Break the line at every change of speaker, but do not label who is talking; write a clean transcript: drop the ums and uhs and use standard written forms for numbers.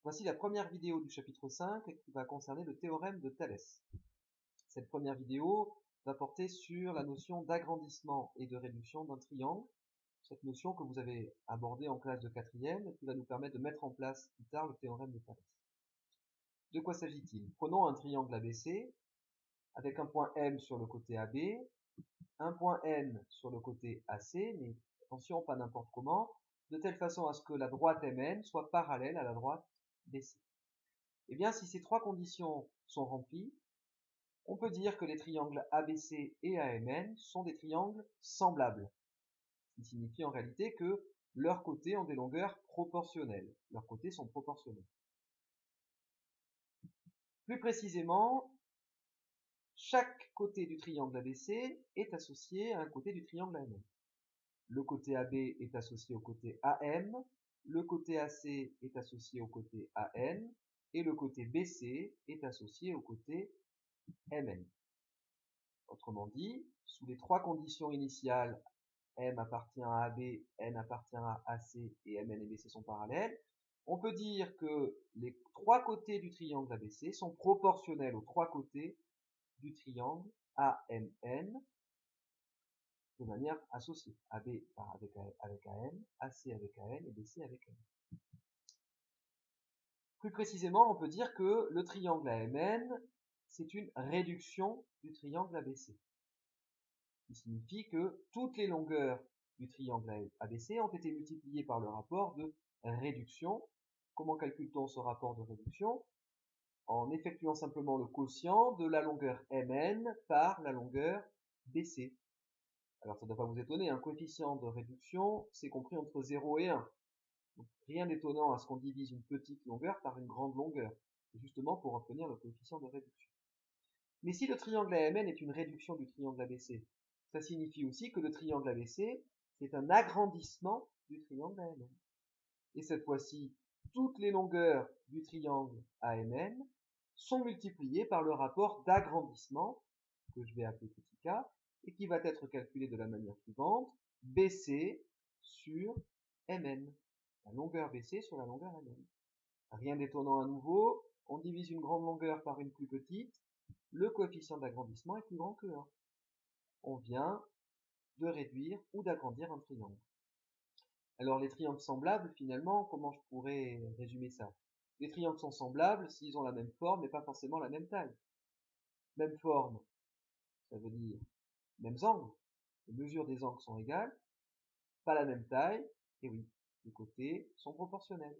Voici la première vidéo du chapitre 5 qui va concerner le théorème de Thalès. Cette première vidéo va porter sur la notion d'agrandissement et de réduction d'un triangle, cette notion que vous avez abordée en classe de 4e et qui va nous permettre de mettre en place plus tard le théorème de Thalès. De quoi s'agit-il? Prenons un triangle ABC avec un point M sur le côté AB, un point N sur le côté AC, mais attention, pas n'importe comment, de telle façon à ce que la droite MN soit parallèle à la droite BC. Eh bien, si ces trois conditions sont remplies, on peut dire que les triangles ABC et AMN sont des triangles semblables. Ce qui signifie en réalité que leurs côtés ont des longueurs proportionnelles. Leurs côtés sont proportionnels. Plus précisément, chaque côté du triangle ABC est associé à un côté du triangle AMN. Le côté AB est associé au côté AM, le côté AC est associé au côté AN, et le côté BC est associé au côté MN. Autrement dit, sous les trois conditions initiales, M appartient à AB, N appartient à AC et MN et BC sont parallèles, on peut dire que les trois côtés du triangle ABC sont proportionnels aux trois côtés du triangle AMN de manière associée. AB avec AM, AC avec AN et BC avec N. Plus précisément, on peut dire que le triangle AMN, c'est une réduction du triangle ABC. Ce qui signifie que toutes les longueurs du triangle ABC ont été multipliées par le rapport de réduction. Comment calcule-t-on ce rapport de réduction? En effectuant simplement le quotient de la longueur MN par la longueur BC. Alors ça ne doit pas vous étonner, un coefficient de réduction, c'est compris entre 0 et 1. Donc, rien d'étonnant à ce qu'on divise une petite longueur par une grande longueur. C'est justement pour obtenir le coefficient de réduction. Mais si le triangle AMN est une réduction du triangle ABC, ça signifie aussi que le triangle ABC, c'est un agrandissement du triangle AMN. Et cette fois-ci, toutes les longueurs du triangle AMN sont multipliées par le rapport d'agrandissement, que je vais appeler petit k, et qui va être calculé de la manière suivante, BC sur MN. La longueur BC sur la longueur MN. Rien d'étonnant à nouveau, on divise une grande longueur par une plus petite, le coefficient d'agrandissement est plus grand que 1. On vient de réduire ou d'agrandir un triangle. Alors les triangles semblables, finalement, comment je pourrais résumer ça? Les triangles sont semblables s'ils ont la même forme mais pas forcément la même taille. Même forme, ça veut dire mêmes angles, les mesures des angles sont égales, pas la même taille, et oui, les côtés sont proportionnels.